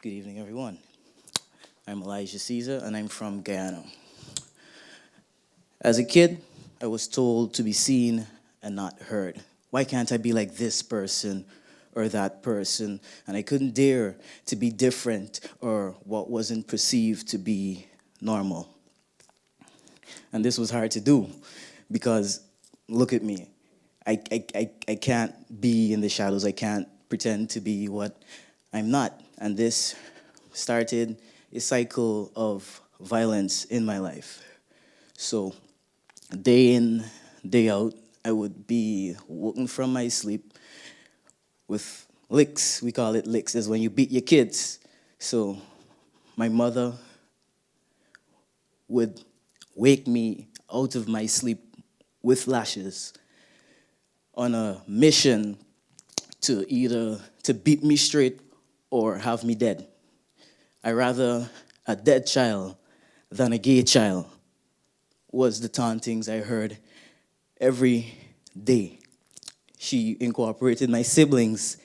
Good evening, everyone. I'm Elijah Caesar, and I'm from Guyana. As a kid, I was told to be seen and not heard. Why can't I be like this person or that person? And I couldn't dare to be different or what wasn't perceived to be normal. And this was hard to do because look at me. I can't be in the shadows. I can't pretend to be what I'm not. And this started a cycle of violence in my life. So day in, day out, I would be woken from my sleep with licks. We call it licks. Is when you beat your kids. So my mother would wake me out of my sleep with lashes on a mission to either to beat me straight or have me dead. I rather a dead child than a gay child was the tauntings I heard every day. She incorporated my siblings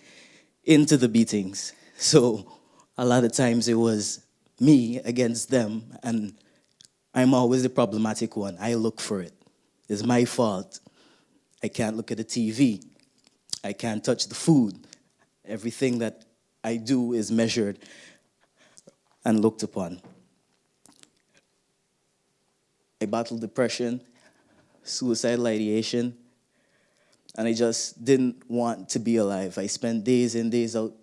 into the beatings. So a lot of times it was me against them, and I'm always the problematic one. I look for it. It's my fault. I can't look at the TV. I can't touch the food. Everything that I do is measured and looked upon. I battled depression, suicidal ideation, and I just didn't want to be alive. I spent days in, days out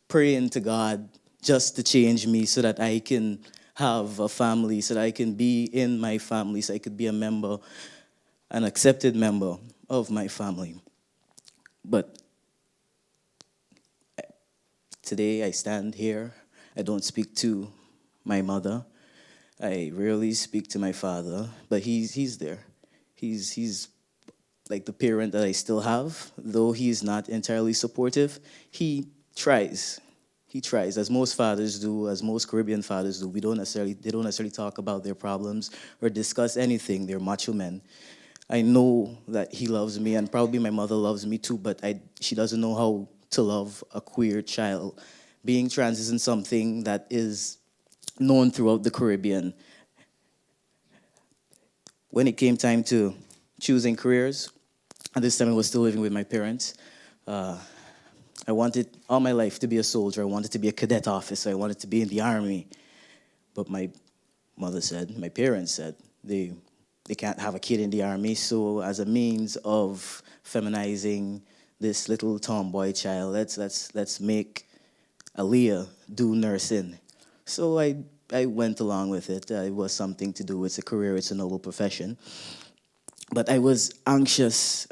praying to God just to change me so that I can have a family, so that I can be in my family, so I could be a member, an accepted member of my family. But today I stand here. I don't speak to my mother. I rarely speak to my father, but he's there. He's like the parent that I still have, though he's not entirely supportive. He tries. He tries, as most fathers do, as most Caribbean fathers do. They don't necessarily talk about their problems or discuss anything. They're macho men. I know that he loves me, and probably my mother loves me too, but she doesn't know how to love a queer child. Being trans isn't something that is known throughout the Caribbean. When it came time to choosing careers, at this time I was still living with my parents. I wanted all my life to be a soldier. I wanted to be a cadet officer. I wanted to be in the army. But my my parents said, they can't have a kid in the army. So as a means of feminizing this little tomboy child, let's make Aaliyah do nursing. So I went along with it. It was something to do. It's a career. It's a noble profession. But I was anxious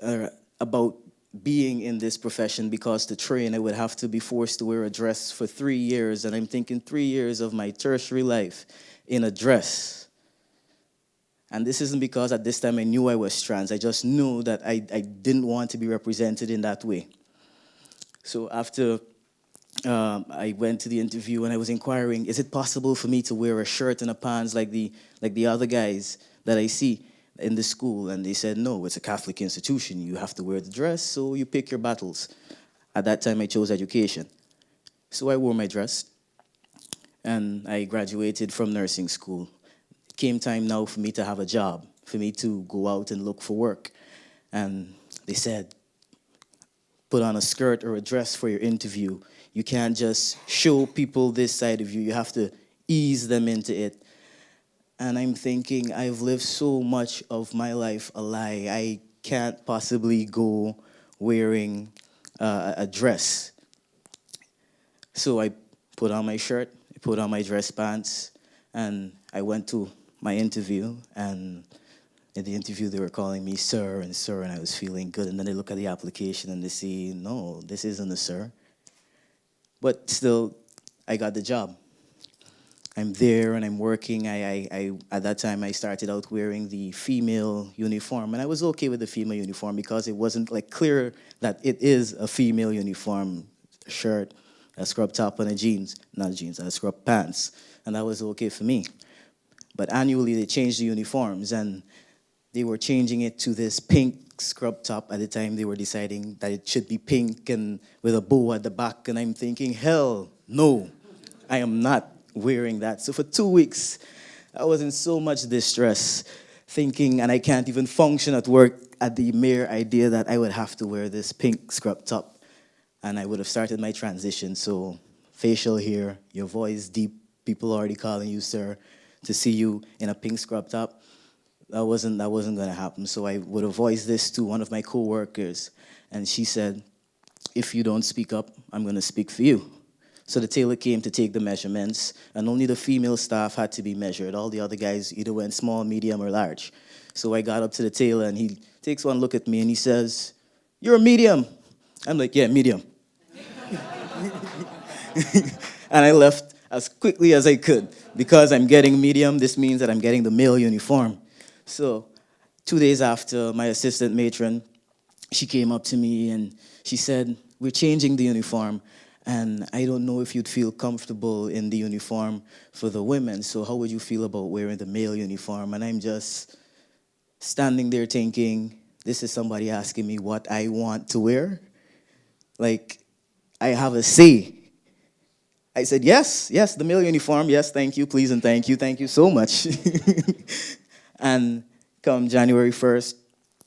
about being in this profession because to train, I would have to be forced to wear a dress for 3 years. And I'm thinking 3 years of my tertiary life in a dress. And this isn't because at this time I knew I was trans. I just knew that I didn't want to be represented in that way. So after I went to the interview and I was inquiring, is it possible for me to wear a shirt and a pants like the other guys that I see in the school? And they said, no, it's a Catholic institution. You have to wear the dress, so you pick your battles. At that time, I chose education. So I wore my dress, and I graduated from nursing school. It came time now for me to have a job, for me to go out and look for work. And they said, put on a skirt or a dress for your interview. You can't just show people this side of you. You have to ease them into it. And I'm thinking, I've lived so much of my life a lie. I can't possibly go wearing a dress. So I put on my shirt, I put on my dress pants, and I went to my interview. And in the interview, they were calling me sir, and I was feeling good. And then they look at the application and they see, no, this isn't a sir. But still, I got the job. I'm there and I'm working. I at that time I started out wearing the female uniform, and I was okay with the female uniform because it wasn't like clear that it is a female uniform, a shirt, a scrub top, and a scrub pants, and that was okay for me. But annually they changed the uniforms, and they were changing it to this pink scrub top. At the time they were deciding that it should be pink and with a bow at the back, and I'm thinking, hell no. I am not wearing that. So for 2 weeks, I was in so much distress, thinking, and I can't even function at work at the mere idea that I would have to wear this pink scrub top. And I would have started my transition. So facial hair, your voice deep, people already calling you sir, to see you in a pink scrub top. That wasn't gonna happen. So I would have voiced this to one of my coworkers, and she said, if you don't speak up, I'm gonna speak for you. So the tailor came to take the measurements, and only the female staff had to be measured. All the other guys either went small, medium, or large. So I got up to the tailor, and he takes one look at me, and he says, "You're a medium." I'm like, "Yeah, medium." And I left as quickly as I could. Because I'm getting medium, this means that I'm getting the male uniform. So 2 days after, my assistant matron, she came up to me and she said, "We're changing the uniform, and I don't know if you'd feel comfortable in the uniform for the women, so how would you feel about wearing the male uniform?" And I'm just standing there thinking, this is somebody asking me what I want to wear? Like, I have a say. I said, yes, the male uniform, yes, thank you, please, and thank you so much. And come January 1st,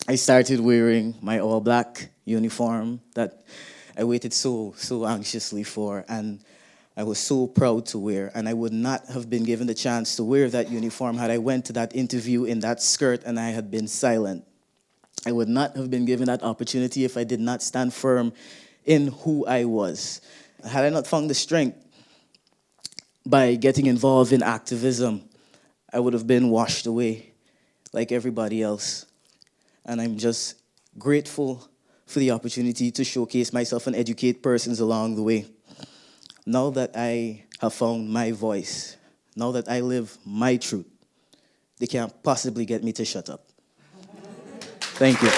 I started wearing my all black uniform that I waited so anxiously for, and I was so proud to wear. And I would not have been given the chance to wear that uniform had I went to that interview in that skirt and I had been silent. I would not have been given that opportunity if I did not stand firm in who I was. Had I not found the strength by getting involved in activism, I would have been washed away like everybody else. And I'm just grateful for the opportunity to showcase myself and educate persons along the way. Now that I have found my voice, now that I live my truth, they can't possibly get me to shut up. Thank you.